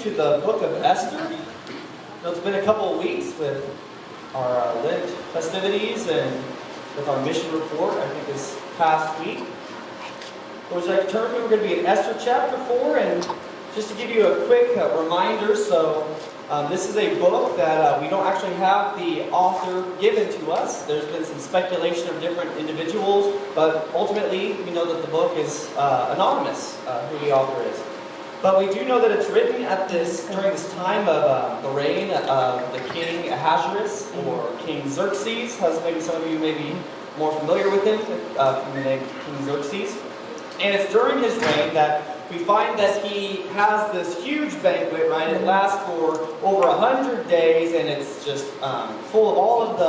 to the book of Esther. It's been a couple of weeks with our Lent festivities and with our mission report, I think this past week. As I turn, we're going to be in Esther chapter 4, and just to give you a quick reminder, this is a book that we don't actually have the author given to us. There's been some speculation of different individuals, but ultimately we know that the book is anonymous, who the author is. But we do know that it's written during this time of the reign of the king Ahasuerus, or King Xerxes, as maybe some of you may be more familiar with him, from the name King Xerxes. And it's during his reign that we find that he has this huge banquet, right? It lasts for over 100 days, and it's just full of all of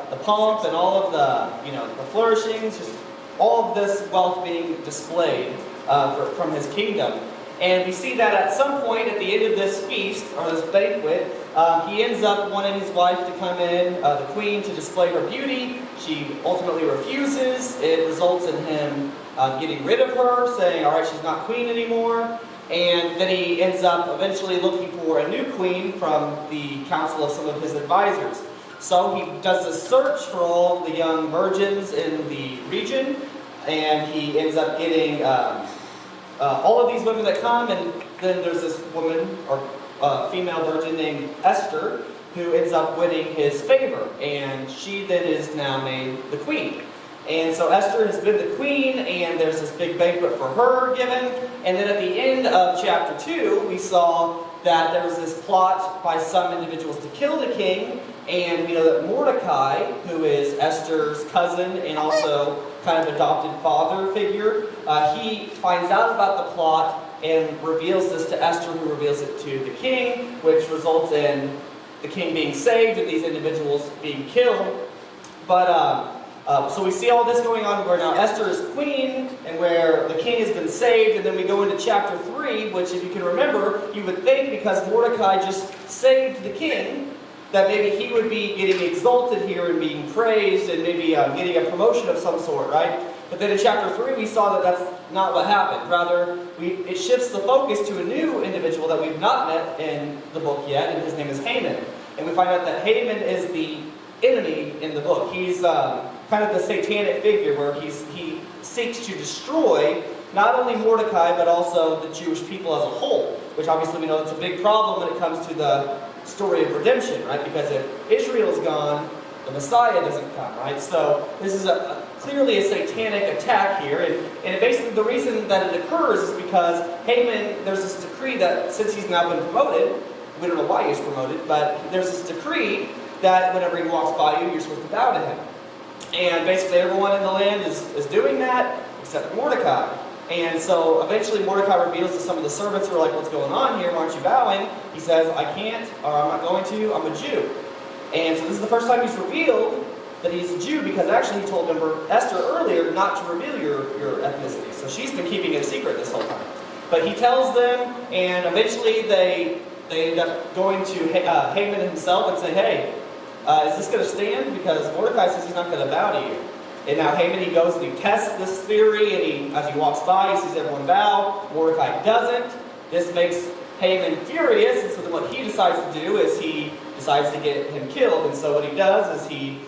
the pomp and all of the flourishings, just all of this wealth being displayed from his kingdom. And we see that at some point at the end of this feast, or this banquet, he ends up wanting his wife to come in, the queen, to display her beauty. She ultimately refuses. It results in him getting rid of her, saying, all right, she's not queen anymore. And then he ends up eventually looking for a new queen from the council of some of his advisors. So he does a search for all the young virgins in the region, and he ends up getting all of these women that come, and then there's this woman, or female virgin named Esther, who ends up winning his favor, and she then is now made the queen. And so Esther has been the queen, and there's this big banquet for her given. And then at the end of chapter 2, we saw that there was this plot by some individuals to kill the king. And we know that Mordecai, who is Esther's cousin and also kind of adopted father figure, he finds out about the plot and reveals this to Esther, who reveals it to the king, which results in the king being saved and these individuals being killed. But so we see all this going on where now Esther is queen and where the king has been saved, and then we go into chapter 3, which, if you can remember, you would think because Mordecai just saved the king, that maybe he would be getting exalted here and being praised and maybe getting a promotion of some sort, right? But then in chapter 3 we saw that that's not what happened. Rather, it shifts the focus to a new individual that we've not met in the book yet, and his name is Haman. And we find out that Haman is the enemy in the book. He's kind of the satanic figure where he seeks to destroy not only Mordecai but also the Jewish people as a whole, which obviously we know it's a big problem when it comes to the story of redemption, right? Because if Israel's gone, the Messiah doesn't come, right? So this is clearly a satanic attack here, and basically the reason that it occurs is because Haman, there's this decree that since he's now been promoted, we don't know why he's promoted, but there's this decree that whenever he walks by you, you're supposed to bow to him. And basically everyone in the land is doing that, except Mordecai. And so eventually Mordecai reveals to some of the servants who are like, what's going on here? Why aren't you bowing? He says, I can't, or I'm not going to, I'm a Jew. And so this is the first time he's revealed that he's a Jew, because actually he told Esther earlier not to reveal your ethnicity. So she's been keeping it a secret this whole time. But he tells them, and eventually they end up going to Haman himself and say, hey, is this going to stand? Because Mordecai says he's not going to bow to you. And now Haman, he goes and he tests this theory, and as he walks by, he sees everyone bow. Mordecai doesn't. This makes Haman furious, and so then what he decides to do is he decides to get him killed. And so what he does is he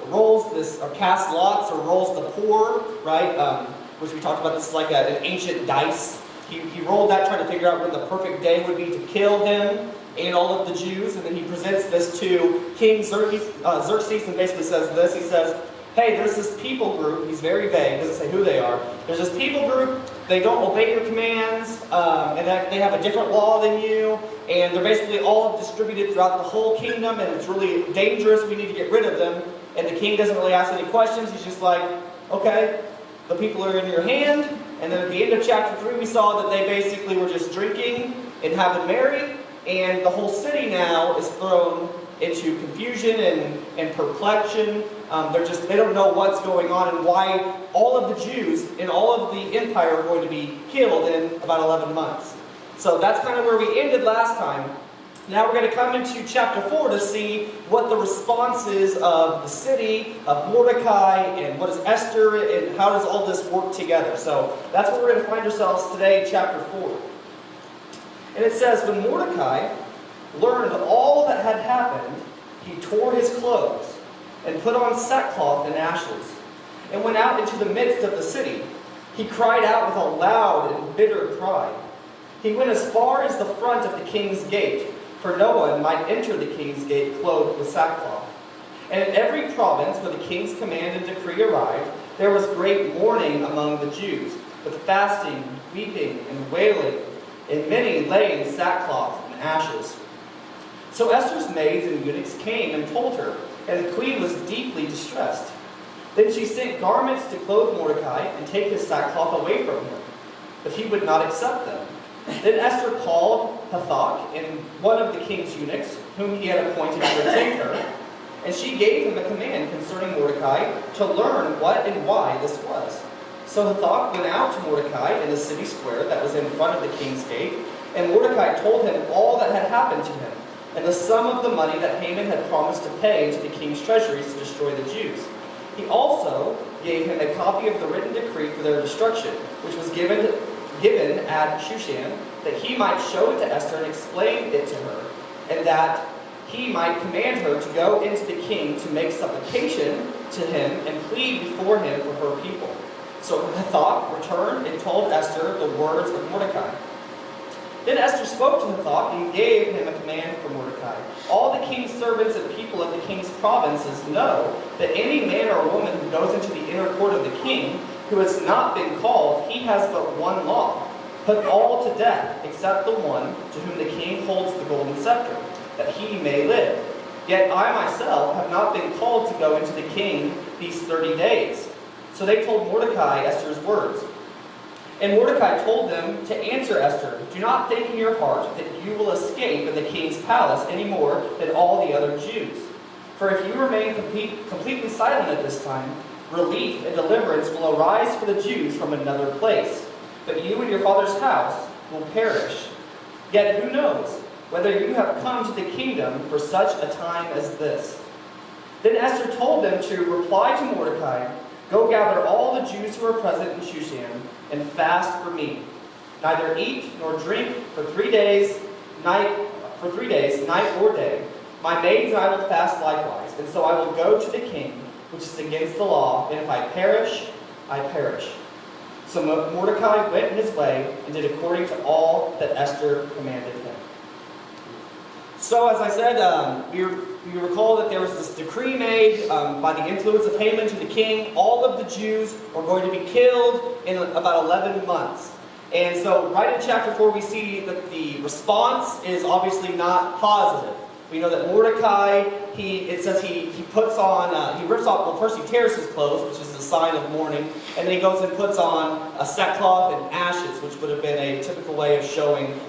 rolls this, or casts lots, or rolls the poor, right? Which we talked about, this is like an ancient dice. He rolled that trying to figure out when the perfect day would be to kill him and all of the Jews, and then he presents this to King Xerxes and basically says this. He says, hey, there's this people group. He's very vague, doesn't say who they are. There's this people group, they don't obey your commands, and that they have a different law than you, and they're basically all distributed throughout the whole kingdom, and it's really dangerous. We need to get rid of them. And the king doesn't really ask any questions. He's just like, okay, the people are in your hand. And then at the end of chapter 3, we saw that they basically were just drinking and having merry, and the whole city now is thrown into confusion and perplexion. They don't know what's going on and why all of the Jews in all of the empire are going to be killed in about 11 months. So that's kind of where we ended last time. Now we're going to come into chapter 4 to see what the response is of the city, of Mordecai, and what is Esther, and how does all this work together. So that's where we're going to find ourselves today, chapter 4. And it says, when Mordecai learned all that had happened, he tore his clothes and put on sackcloth and ashes, and went out into the midst of the city. He cried out with a loud and bitter cry. He went as far as the front of the king's gate, for no one might enter the king's gate clothed with sackcloth. And in every province where the king's command and decree arrived, there was great mourning among the Jews, with fasting, weeping, and wailing, and many lay in sackcloth and ashes. So Esther's maids and eunuchs came and told her, and the queen was deeply distressed. Then she sent garments to clothe Mordecai and take his sackcloth away from him, but he would not accept them. Then Esther called Hathach, and one of the king's eunuchs, whom he had appointed to retake her, and she gave him a command concerning Mordecai to learn what and why this was. So Hathach went out to Mordecai in the city square that was in front of the king's gate, and Mordecai told him all that had happened to him, and the sum of the money that Haman had promised to pay into the king's treasuries to destroy the Jews. He also gave him a copy of the written decree for their destruction, which was given at Shushan, that he might show it to Esther and explain it to her, and that he might command her to go into the king to make supplication to him and plead before him for her people. So Hathach returned and told Esther the words of Mordecai. Then Esther spoke to Hathach and gave him a command for Mordecai. All the king's servants and people of the king's provinces know that any man or woman who goes into the inner court of the king, who has not been called, he has but one law: put all to death, except the one to whom the king holds the golden scepter, that he may live. Yet I myself have not been called to go into the king these 30 days. So they told Mordecai Esther's words. And Mordecai told them to answer Esther, do not think in your heart that you will escape in the king's palace any more than all the other Jews. For if you remain completely silent at this time, relief and deliverance will arise for the Jews from another place. But you and your father's house will perish. Yet who knows whether you have come to the kingdom for such a time as this. Then Esther told them to reply to Mordecai, go gather all the Jews who are present in Shushan and fast for me. Neither eat nor drink for 3 days, night or day. My maids and I will fast likewise, and so I will go to the king, which is against the law, and if I perish, I perish. So Mordecai went his way and did according to all that Esther commanded him. So as I said, we recall that there was this decree made by the influence of Haman to the king. All of the Jews were going to be killed in about 11 months. And so right in chapter 4 we see that the response is obviously not positive. We know that Mordecai, it says he puts on, he rips off, well first he tears his clothes, which is a sign of mourning, and then he goes and puts on a sackcloth and ashes, which would have been a typical way of showing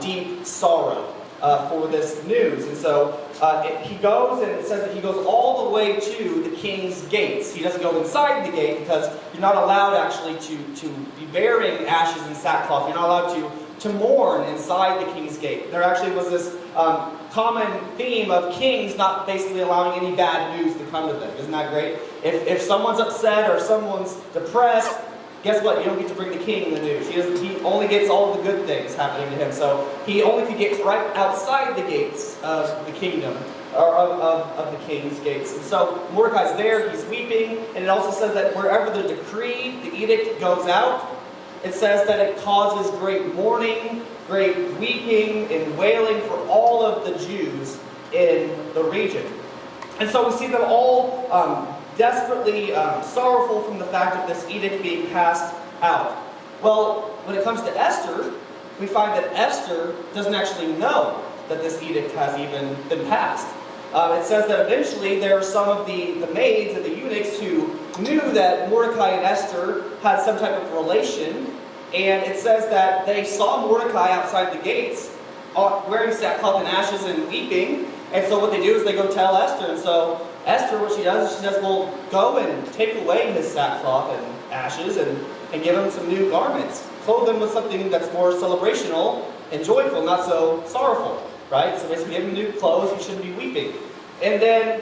deep sorrow for this news. And so he goes, and it says that he goes all the way to the king's gates. He doesn't go inside the gate because you're not allowed actually to be bearing ashes and sackcloth. You're not allowed to mourn inside the king's gate. There actually was this common theme of kings not basically allowing any bad news to come to them. Isn't that great? If someone's upset or someone's depressed, guess what? You don't get to bring the king the news. He only gets all of the good things happening to him. So he only could get right outside the gates of the kingdom, or of the king's gates. And so Mordecai's there, he's weeping, and it also says that wherever the decree, the edict goes out, it says that it causes great mourning, great weeping and wailing for all of the Jews in the region. And so we see them all desperately sorrowful from the fact of this edict being passed out. Well, when it comes to Esther, we find that Esther doesn't actually know that this edict has even been passed. It says that eventually there are some of the maids and the eunuchs who knew that Mordecai and Esther had some type of relation, and it says that they saw Mordecai outside the gates wearing sackcloth and ashes and weeping, and so what they do is they go tell Esther. And so Esther, what she does is she says, well, go and take away his sackcloth and ashes and give him some new garments. Clothe him with something that's more celebrational and joyful, not so sorrowful, right? So basically give him new clothes, he shouldn't be weeping. And then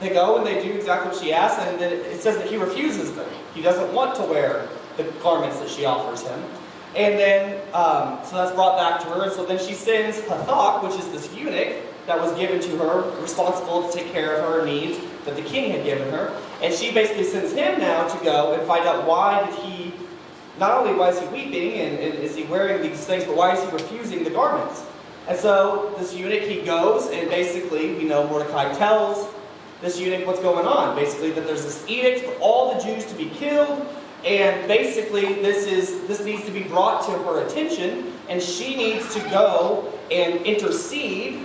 they go and they do exactly what she asks, and then it says that he refuses them. He doesn't want to wear the garments that she offers him. And then, so that's brought back to her. And so then she sends Hathach, which is this eunuch that was given to her, responsible to take care of her needs that the king had given her. And she basically sends him now to go and find out not only why is he weeping and is he wearing these things, but why is he refusing the garments? And so this eunuch, he goes, and basically, Mordecai tells this eunuch what's going on. Basically, that there's this edict for all the Jews to be killed, and basically this needs to be brought to her attention, and she needs to go and intercede,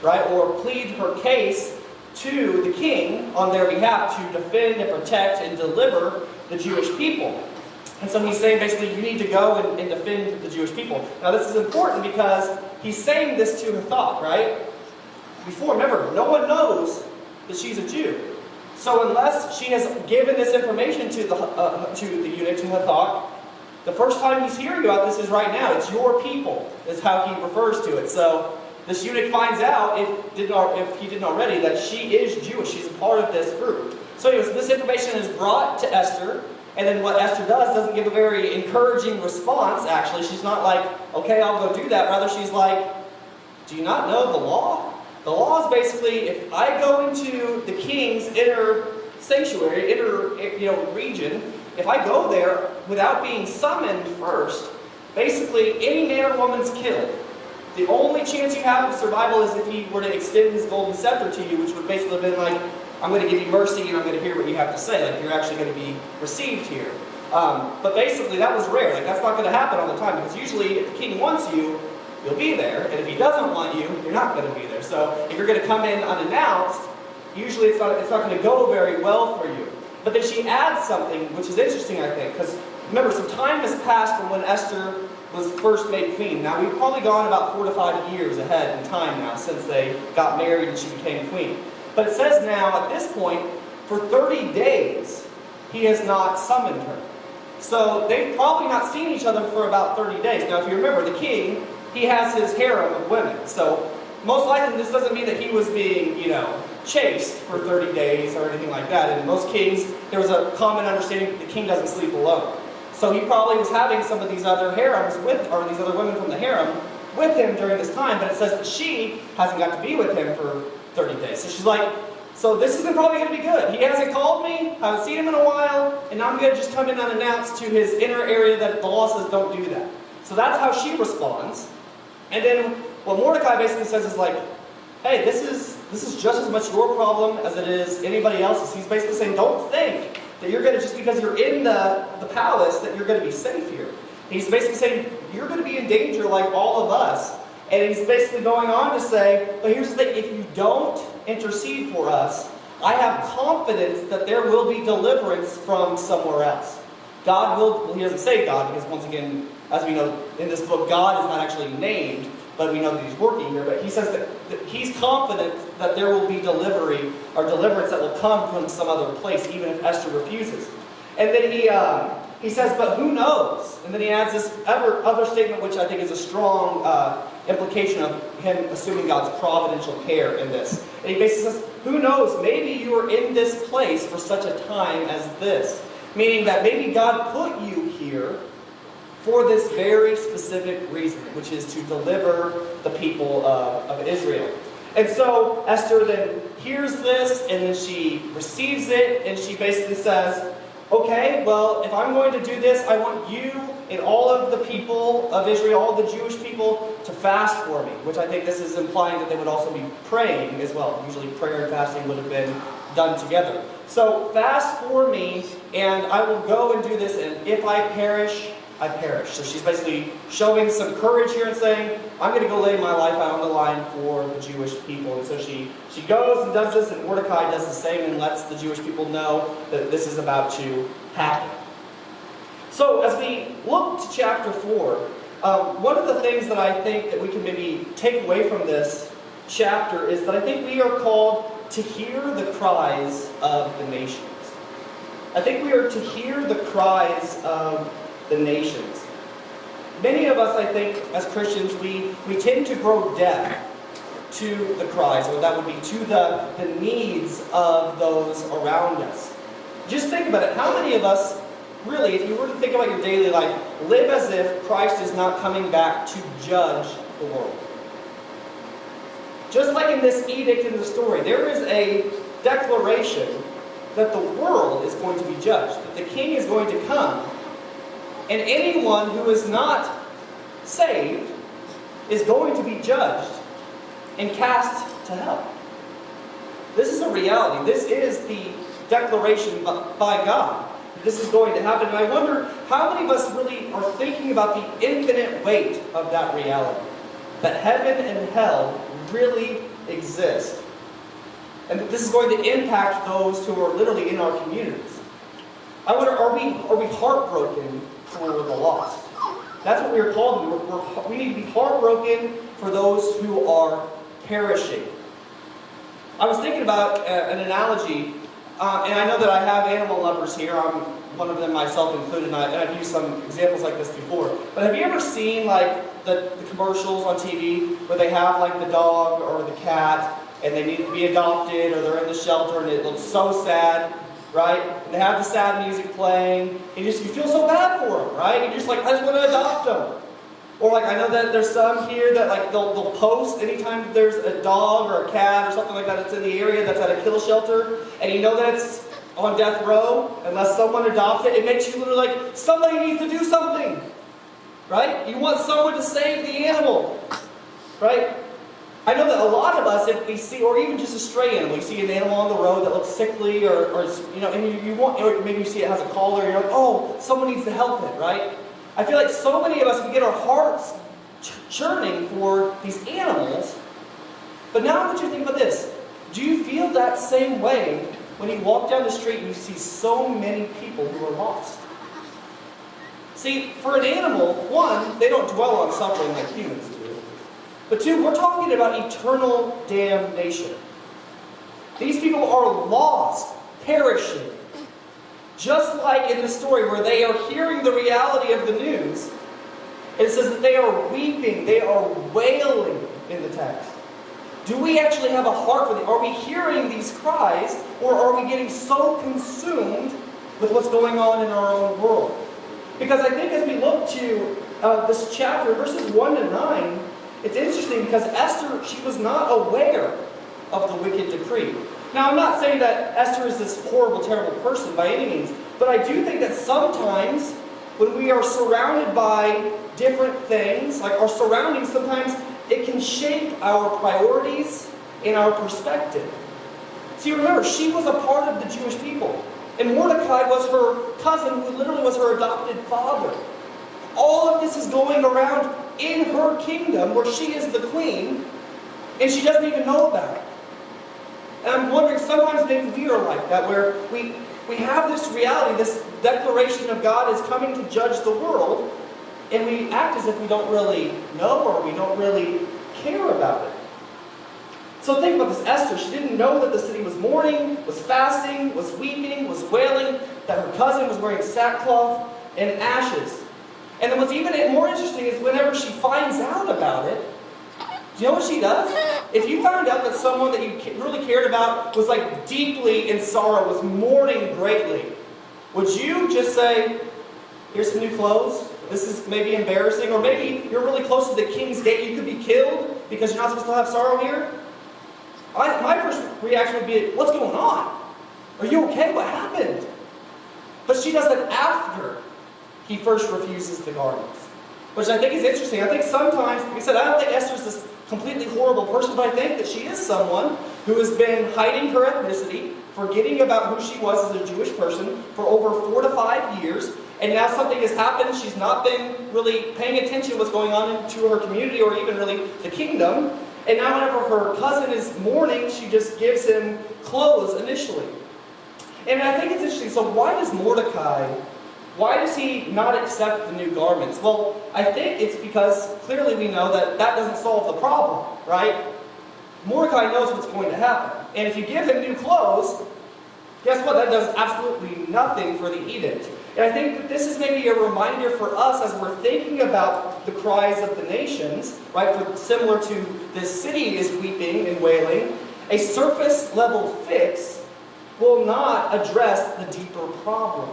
right, or plead her case to the king on their behalf to defend and protect and deliver the Jewish people. And so he's saying basically you need to go and defend the Jewish people. Now this is important because he's saying this to Hathach, right? Before, remember, no one knows that she's a Jew. So unless she has given this information to the eunuch, to Hathach, the first time he's hearing about this is right now. It's your people, is how he refers to it. So this eunuch finds out, if he didn't already, that she is Jewish. She's a part of this group. So anyways, this information is brought to Esther. And then what Esther doesn't give a very encouraging response, actually. She's not like, okay, I'll go do that. Rather, she's like, do you not know the law? The law is basically, if I go into the king's inner sanctuary, inner region, if I go there without being summoned first, basically any man or woman's killed. The only chance you have of survival is if he were to extend his golden scepter to you, which would basically have been like, I'm going to give you mercy and I'm going to hear what you have to say. Like, you're actually going to be received here. But basically, that was rare. Like, that's not going to happen all the time, because usually if the king wants you, you'll be there. And if he doesn't want you, you're not going to be there. So if you're going to come in unannounced, usually it's not going to go very well for you. But then she adds something, which is interesting, I think, because remember, some time has passed from when Esther was first made queen. Now, we've probably gone about 4 to 5 years ahead in time now since they got married and she became queen. But it says now, at this point, for 30 days, he has not summoned her. So they've probably not seen each other for about 30 days. Now, if you remember, the king, he has his harem of women. So most likely, this doesn't mean that he was being, chased for 30 days or anything like that. In most kings, there was a common understanding that the king doesn't sleep alone. So he probably was having some of these other harems or these other women from the harem with him during this time. But it says that she hasn't got to be with him for 30 days. So she's like, so this isn't probably going to be good. He hasn't called me, I haven't seen him in a while, and I'm going to just come in unannounced to his inner area that the law says don't do that. So that's how she responds. And then what Mordecai basically says is like, hey, this is just as much your problem as it is anybody else's. He's basically saying, don't think that you're going to, just because you're in the palace, that you're going to be safe here. He's basically saying, you're going to be in danger like all of us. And he's basically going on to say, but here's the thing, if you don't intercede for us, I have confidence that there will be deliverance from somewhere else. God will, well, he doesn't say God, because once again, as we know in this book, God is not actually named, but we know that he's working here. But he says that he's confident that there will be deliverance that will come from some other place, even if Esther refuses. And then he says, but who knows? And then he adds this other statement, which I think is a strong implication of him assuming God's providential care in this. And he basically says, who knows? Maybe you are in this place for such a time as this. Meaning that maybe God put you here for this very specific reason, which is to deliver the people of Israel. And so Esther then hears this, and then she receives it, and she basically says, okay, well, if I'm going to do this, I want you and all of the people of Israel, all the Jewish people, to fast for me. Which I think this is implying that they would also be praying as well. Usually prayer and fasting would have been done together. So fast for me, and I will go and do this, and if I perish, I perish. So she's basically showing some courage here and saying, I'm going to go lay my life out on the line for the Jewish people. And so she goes and does this, and Mordecai does the same and lets the Jewish people know that this is about to happen. So as we look to chapter 4, one of the things that I think that we can maybe take away from this chapter is that I think we are called to hear the cries of the nations. I think we are to hear the cries of the nations. Many of us, I think, as Christians, we tend to grow deaf to the cries, or that would be to the needs of those around us. Just think about it. How many of us really, if you were to think about your daily life, live as if Christ is not coming back to judge the world. Just like in this edict in the story, there is a declaration that the world is going to be judged, that the king is going to come, and anyone who is not saved is going to be judged and cast to hell. This is a reality. This is the declaration by God. This is going to happen. And I wonder how many of us really are thinking about the infinite weight of that reality. That heaven and hell really exist. And that this is going to impact those who are literally in our communities. I wonder, are we heartbroken for the lost? That's what we are called to. We need to be heartbroken for those who are perishing. I was thinking about an analogy, and I know that I have animal lovers here. I'm one of them myself included, and I've used some examples like this before. But have you ever seen like the commercials on TV where they have like the dog or the cat, and they need to be adopted, or they're in the shelter, and it looks so sad, right? And they have the sad music playing, and you feel so bad for them, right? You're just like, I just want to adopt them. Or like, I know that there's some here that like they'll post anytime there's a dog or a cat or something like that that's in the area that's at a kill shelter, and you know that it's on death row, unless someone adopts it, it makes you literally like, somebody needs to do something, right? You want someone to save the animal, right? I know that a lot of us, if we see, or even just a stray animal, you see an animal on the road that looks sickly, or you know, and you want, or maybe you see it has a collar, and you're like, oh, someone needs to help it, right? I feel like so many of us, we get our hearts churning for these animals. But now I want you to think about this. Do you feel that same way when you walk down the street and you see so many people who are lost? See, for an animal, one, they don't dwell on suffering like humans do. But two, we're talking about eternal damnation. These people are lost, perishing. Just like in the story where they are hearing the reality of the news, it says that they are weeping, they are wailing in the text. Do we actually have a heart for them? Are we hearing these cries, or are we getting so consumed with what's going on in our own world? Because I think as we look to this chapter, verses 1 to 9, it's interesting because Esther, she was not aware of the wicked decree. Now, I'm not saying that Esther is this horrible, terrible person by any means, but I do think that sometimes when we are surrounded by different things, like our surroundings, sometimes it can shape our priorities and our perspective. See, remember, she was a part of the Jewish people, and Mordecai was her cousin who literally was her adopted father. All of this is going around in her kingdom where she is the queen, and she doesn't even know about it. And I'm wondering, sometimes maybe we are like that, where we have this reality, this declaration of God is coming to judge the world, and we act as if we don't really know or we don't really care about it. So think about this. Esther, she didn't know that the city was mourning, was fasting, was weeping, was wailing, that her cousin was wearing sackcloth and ashes. And then what's even more interesting is whenever she finds out about it, do you know what she does? If you found out that someone that you really cared about was like deeply in sorrow, was mourning greatly, would you just say, here's some new clothes, this is maybe embarrassing, or maybe you're really close to the king's gate, you could be killed because you're not supposed to have sorrow here? My first reaction would be, what's going on? Are you okay? What happened? But she does that after he first refuses the garments, which I think is interesting. I think sometimes, like I said, I don't think Esther's this completely horrible person, but I think that she is someone who has been hiding her ethnicity, forgetting about who she was as a Jewish person for over 4 to 5 years, and now something has happened. She's not been really paying attention to what's going on into her community or even really the kingdom. And now whenever her cousin is mourning, she just gives him clothes initially. And I think it's interesting. So why does Mordecai, why does he not accept the new garments? Well, I think it's because clearly we know that that doesn't solve the problem, right? Mordecai knows what's going to happen. And if you give him new clothes, guess what? That does absolutely nothing for the edict. And I think that this is maybe a reminder for us as we're thinking about the cries of the nations, right? Similar to this city is weeping and wailing. A surface level fix will not address the deeper problem.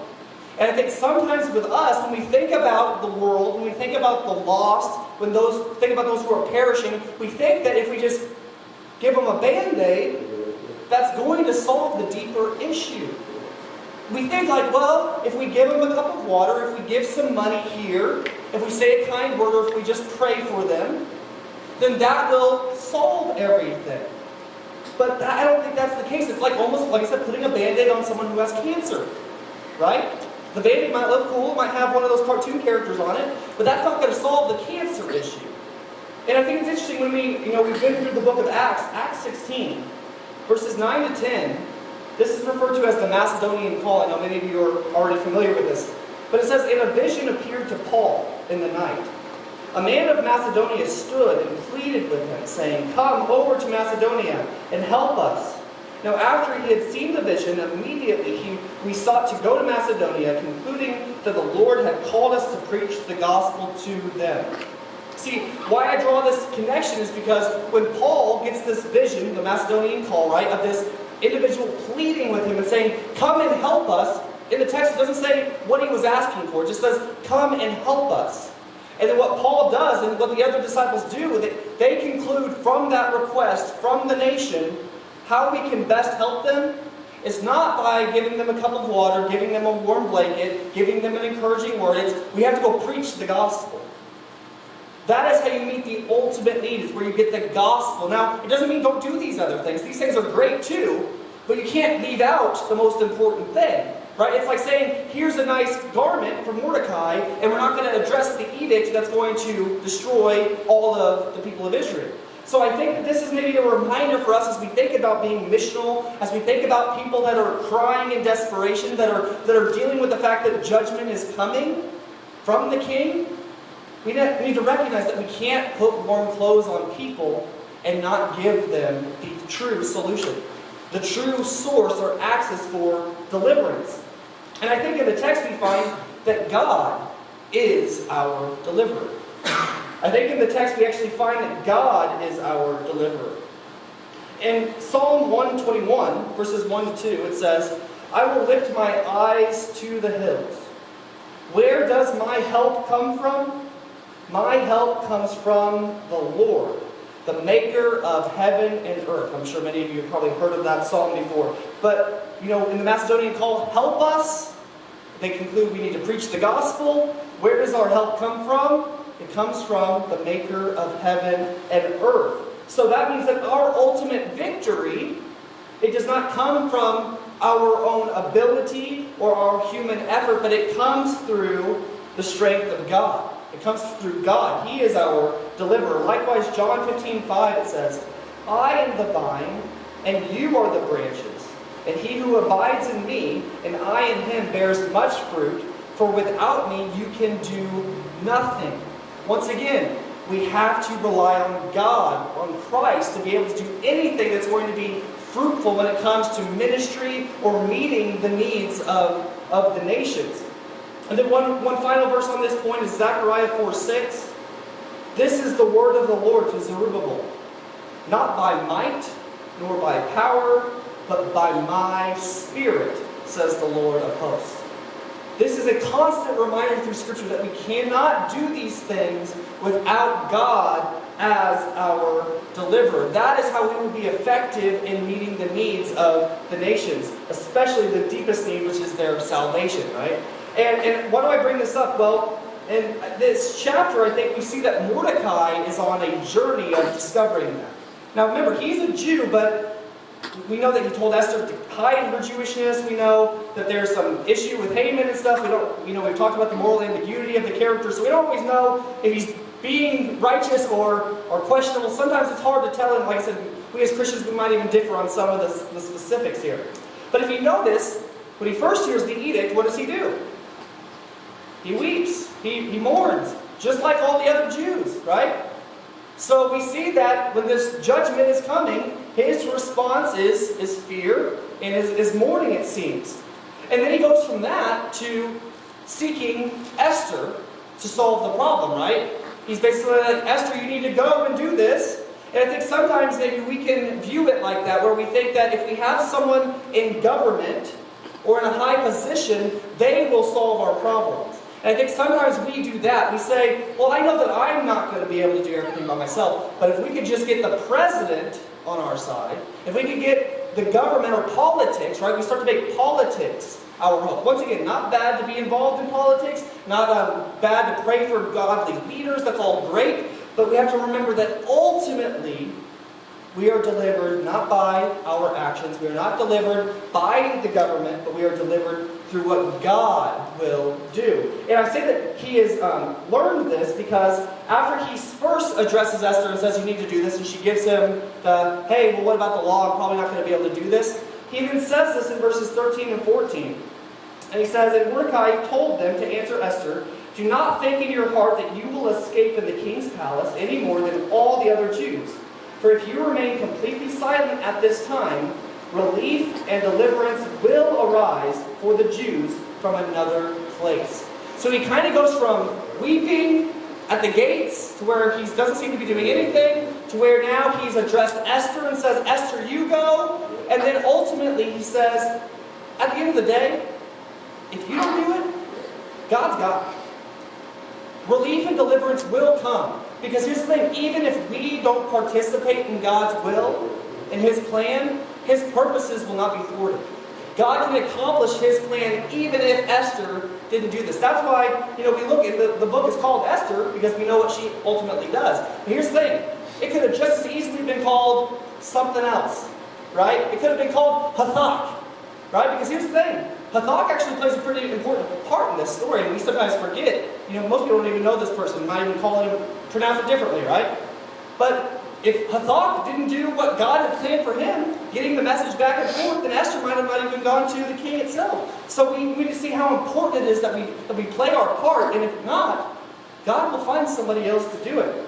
And I think sometimes with us, when we think about the world, when we think about the lost, think about those who are perishing, we think that if we just give them a Band-Aid, that's going to solve the deeper issue. We think like, well, if we give them a cup of water, if we give some money here, if we say a kind word, or if we just pray for them, then that will solve everything. But I don't think that's the case. It's like almost, like I said, putting a Band-Aid on someone who has cancer, right? The Band-Aid might look cool, it might have one of those cartoon characters on it, but that's not going to solve the cancer issue. And I think it's interesting when we've been through the book of Acts, Acts 16, verses 9 to 10. This is referred to as the Macedonian call. I know many of you are already familiar with this. But it says, "And a vision appeared to Paul in the night. A man of Macedonia stood and pleaded with him, saying, 'Come over to Macedonia and help us.' Now after he had seen the vision, immediately we sought to go to Macedonia, concluding that the Lord had called us to preach the gospel to them." See, why I draw this connection is because when Paul gets this vision, the Macedonian call, right, of this individual pleading with him and saying, "Come and help us," in the text it doesn't say what he was asking for. It just says, "Come and help us." And then what Paul does, and what the other disciples do, they conclude from that request, from the nation, how we can best help them is not by giving them a cup of water, giving them a warm blanket, giving them an encouraging word. It's we have to go preach the gospel. That is how you meet the ultimate need, is where you get the gospel. Now, it doesn't mean don't do these other things. These things are great too, but you can't leave out the most important thing. Right? It's like saying, here's a nice garment for Mordecai, and we're not going to address the edict that's going to destroy all of the people of Israel. So I think that this is maybe a reminder for us as we think about being missional, as we think about people that are crying in desperation, that are dealing with the fact that judgment is coming from the king. We need to recognize that we can't put warm clothes on people and not give them the true solution, the true source or access for deliverance. And I think in the text we find that God is our deliverer. I think in the text we actually find that God is our deliverer. In Psalm 121, verses 1 to 2, it says, "I will lift my eyes to the hills. Where does my help come from? My help comes from the Lord, the maker of heaven and earth." I'm sure many of you have probably heard of that psalm before. But, in the Macedonian call, help us, they conclude we need to preach the gospel. Where does our help come from? It comes from the maker of heaven and earth. So that means that our ultimate victory, it does not come from our own ability or our human effort, but it comes through the strength of God. It comes through God. He is our deliverer. Likewise, John 15:5, it says, "I am the vine, and you are the branches. And he who abides in me, and I in him, bears much fruit, for without me you can do nothing." Once again, we have to rely on God, on Christ, to be able to do anything that's going to be fruitful when it comes to ministry or meeting the needs of the nations. And then one final verse on this point is Zechariah 4:6. "This is the word of the Lord to Zerubbabel, not by might nor by power, but by my Spirit, says the Lord of hosts." This is a constant reminder through Scripture that we cannot do these things without God as our deliverer. That is how we will be effective in meeting the needs of the nations, especially the deepest need, which is their salvation, right? And why do I bring this up? Well, in this chapter, I think we see that Mordecai is on a journey of discovering that. Now remember, he's a Jew, but we know that he told Esther to hide her Jewishness. We know that there's some issue with Haman and stuff. We've talked about the moral ambiguity of the character, so we don't always know if he's being righteous or questionable. Sometimes it's hard to tell, and like I said, we as Christians, we might even differ on some of the specifics here. But if you notice, when he first hears the edict, what does he do? He weeps. He mourns, just like all the other Jews, right? So we see that when this judgment is coming, his response is fear and is mourning, it seems. And then he goes from that to seeking Esther to solve the problem, right? He's basically like, "Esther, you need to go and do this." And I think sometimes maybe we can view it like that, where we think that if we have someone in government or in a high position, they will solve our problems. And I think sometimes we do that. We say, well, I know that I'm not going to be able to do everything by myself, but if we could just get the president on our side, if we could get the government or politics, right? We start to make politics our hope. Once again, not bad to be involved in politics, not bad to pray for godly leaders, that's all great, but we have to remember that ultimately we are delivered not by our actions, we are not delivered by the government, but we are delivered through what God will do. And I say that he has learned this because after he first addresses Esther and says, you need to do this, and she gives him the, hey, well, what about the law? I'm probably not going to be able to do this. He even says this in verses 13 and 14. And he says, and Mordecai told them to answer Esther, do not think in your heart that you will escape in the king's palace any more than all the other Jews. For if you remain completely silent at this time, relief and deliverance will arise for the Jews from another place. So he kind of goes from weeping at the gates to where he doesn't seem to be doing anything, to where now he's addressed Esther and says, Esther, you go. And then ultimately he says, at the end of the day, if you don't do it, God's got it. Relief and deliverance will come. Because here's the thing, even if we don't participate in God's will and His plan, His purposes will not be thwarted. God can accomplish His plan even if Esther didn't do this. That's why, we look at the book is called Esther because we know what she ultimately does. But here's the thing, it could have just as easily been called something else, right? It could have been called Hathach, right? Because here's the thing, Hathach actually plays a pretty important part in this story, and we sometimes forget. Most people don't even know this person. You might even pronounce it differently, right? But if Hathach didn't do what God had planned for him, getting the message back and forth, then Esther might have not even gone to the king itself. So we need to see how important it is that we play our part, and if not, God will find somebody else to do it.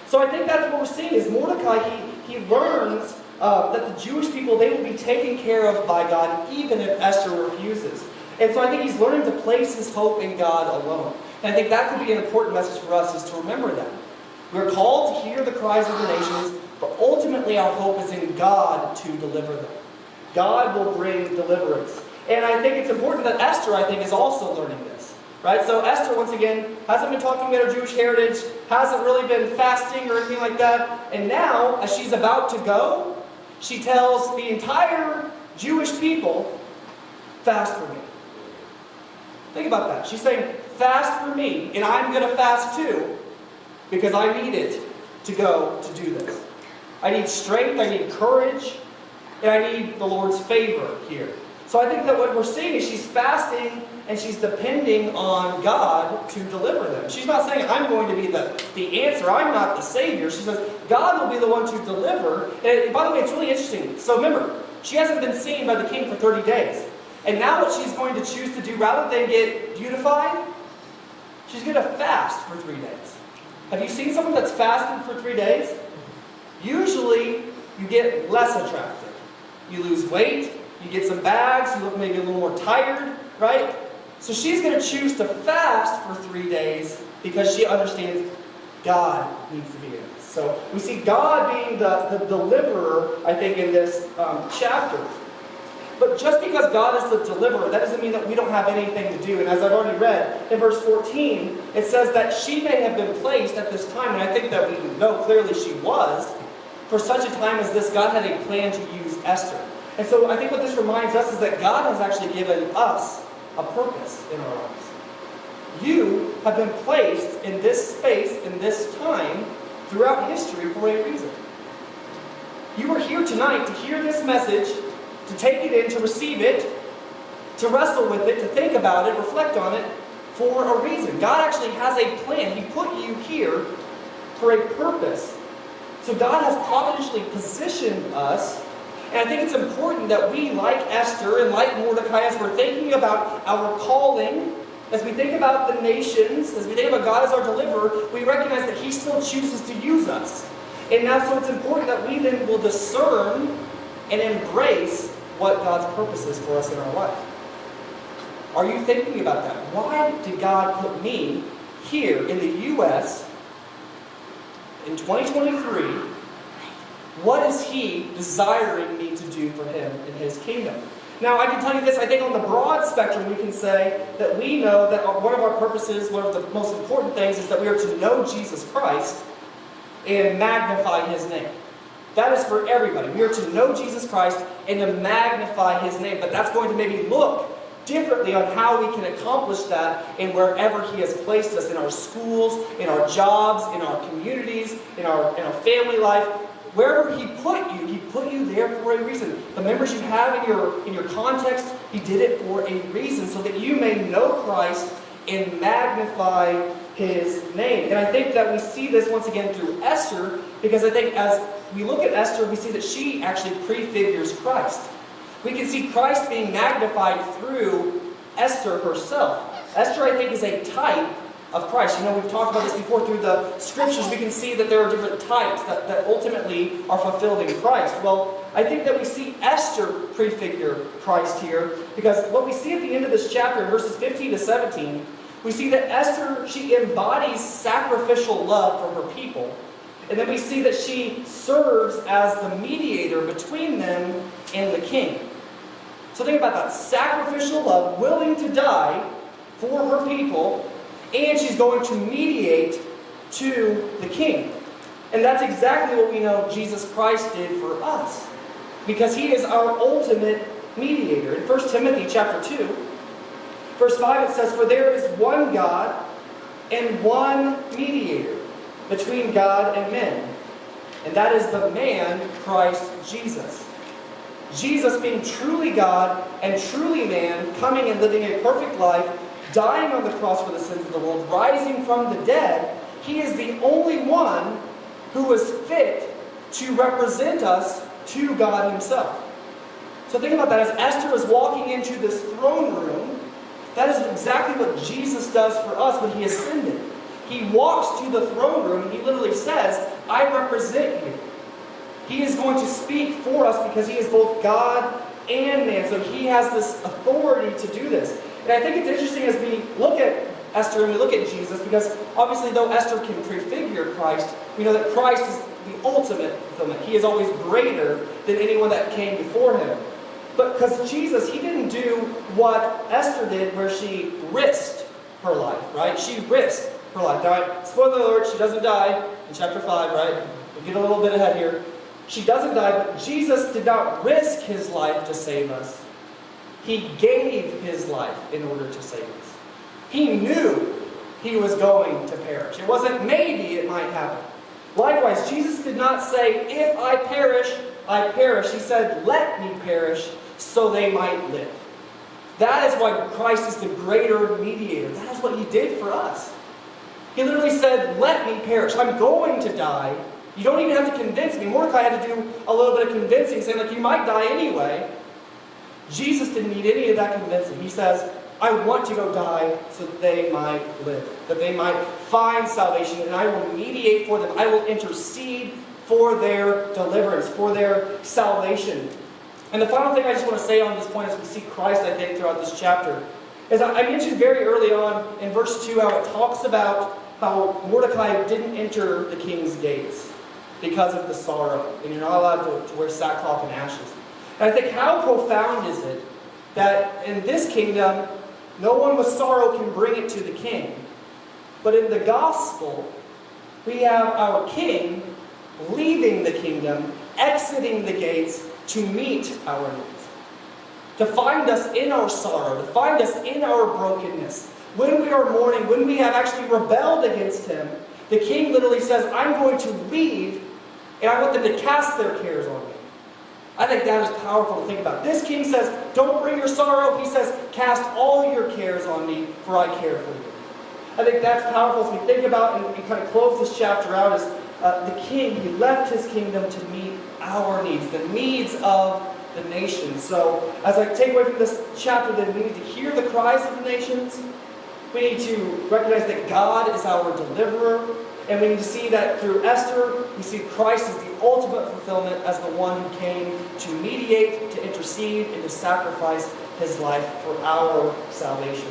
So I think that's what we're seeing is Mordecai, he learns that the Jewish people, they will be taken care of by God even if Esther refuses. And so I think he's learning to place his hope in God alone. And I think that could be an important message for us, is to remember that. We're called to hear the cries of the nations, but ultimately our hope is in God to deliver them. God will bring deliverance. And I think it's important that Esther, I think, is also learning this. Right? So Esther, once again, hasn't been talking about her Jewish heritage, hasn't really been fasting or anything like that. And now, as she's about to go, she tells the entire Jewish people, fast for me. Think about that. She's saying, fast for me, and I'm going to fast too, because I need it to go to do this. I need strength, I need courage, and I need the Lord's favor here. So I think that what we're seeing is she's fasting and she's depending on God to deliver them. She's not saying, I'm going to be the answer, I'm not the Savior. She says, God will be the one to deliver. And by the way, it's really interesting. So remember, she hasn't been seen by the king for 30 days. And now what she's going to choose to do, rather than get beautified, she's going to fast for 3 days. Have you seen someone that's fasted for 3 days? Usually, you get less attractive. You lose weight, you get some bags, you look maybe a little more tired, right? So she's going to choose to fast for 3 days because she understands God needs to be in this. So we see God being the deliverer, I think, in this chapter. But just because God is the deliverer, that doesn't mean that we don't have anything to do. And as I've already read, in verse 14, it says that she may have been placed at this time, and I think that we know clearly she was, for such a time as this, God had a plan to use Esther. And so I think what this reminds us is that God has actually given us a purpose in our lives. You have been placed in this space, in this time, throughout history for a reason. You are here tonight to hear this message, to take it in, to receive it, to wrestle with it, to think about it, reflect on it, for a reason. God actually has a plan. He put you here for a purpose. So God has providentially positioned us, and I think it's important that we, like Esther and like Mordecai, as we're thinking about our calling, as we think about the nations, as we think about God as our deliverer, we recognize that He still chooses to use us. And now, so it's important that we then will discern and embrace what God's purpose is for us in our life. Are you thinking about that? Why did God put me here in the U.S. in 2023? What is He desiring me to do for Him in His kingdom? Now, I can tell you this, I think on the broad spectrum, we can say that we know that one of our purposes, one of the most important things, is that we are to know Jesus Christ and magnify His name. That is for everybody. We are to know Jesus Christ and to magnify His name. But that's going to maybe look differently on how we can accomplish that in wherever He has placed us, in our schools, in our jobs, in our communities, in our family life. Wherever He put you there for a reason. The members you have in your context, He did it for a reason, so that you may know Christ and magnify His name. And I think that we see this once again through Esther, because I think as we look at Esther, we see that she actually prefigures Christ. We can see Christ being magnified through Esther herself. Esther, I think, is a type of Christ. You know, we've talked about this before through the scriptures. We can see that there are different types that ultimately are fulfilled in Christ. Well, I think that we see Esther prefigure Christ here, because what we see at the end of this chapter, in verses 15 to 17, we see that Esther, she embodies sacrificial love for her people. And then we see that she serves as the mediator between them and the king. So think about that. Sacrificial love, willing to die for her people, and she's going to mediate to the king. And that's exactly what we know Jesus Christ did for us, because He is our ultimate mediator. In 1 Timothy chapter 2, verse 5, it says, "For there is one God and one mediator between God and men, and that is the man Christ Jesus." Jesus, being truly God and truly man, coming and living a perfect life, dying on the cross for the sins of the world, rising from the dead, He is the only one who was fit to represent us to God Himself. So think about that. As Esther is walking into this throne room, that is exactly what Jesus does for us when He ascended. He walks to the throne room and He literally says, "I represent you." He is going to speak for us because He is both God and man. So He has this authority to do this. And I think it's interesting as we look at Esther and we look at Jesus, because obviously though Esther can prefigure Christ, we know that Christ is the ultimate fulfillment. He is always greater than anyone that came before Him. But because Jesus, He didn't do what Esther did, where she risked her life, right? She risked her life. Now, spoiler alert, she doesn't die in chapter 5, right? We'll get a little bit ahead here. She doesn't die, but Jesus did not risk His life to save us. He gave His life in order to save us. He knew He was going to perish. It wasn't maybe it might happen. Likewise, Jesus did not say, "If I perish, I perish." He said, "Let me perish so they might live." That is why Christ is the greater mediator. That is what He did for us. He literally said, "Let me perish. I'm going to die. You don't even have to convince me." Mordecai had to do a little bit of convincing, saying, like, "You might die anyway." Jesus didn't need any of that convincing. He says, "I want to go die so that they might live, that they might find salvation, and I will mediate for them. I will intercede for their deliverance, for their salvation." And the final thing I just want to say on this point as we see Christ, I think, throughout this chapter, is I mentioned very early on in verse 2 how it talks about how Mordecai didn't enter the king's gates because of the sorrow, and you're not allowed to wear sackcloth and ashes. And I think, how profound is it that in this kingdom, no one with sorrow can bring it to the king. But in the gospel, we have our king leaving the kingdom, exiting the gates to meet our needs. To find us in our sorrow, to find us in our brokenness. When we are mourning, when we have actually rebelled against Him, the king literally says, "I'm going to leave, and I want them to cast their cares on me." I think that is powerful to think about. This king says, "Don't bring your sorrow." He says, "Cast all your cares on me, for I care for you." I think that's powerful as we think about and kind of close this chapter out as the king, he left his kingdom to meet our needs, the needs of the nations. So as I take away from this chapter, then we need to hear the cries of the nations. We need to recognize that God is our deliverer. And we need to see that through Esther, we see Christ as the ultimate fulfillment, as the one who came to mediate, to intercede, and to sacrifice His life for our salvation.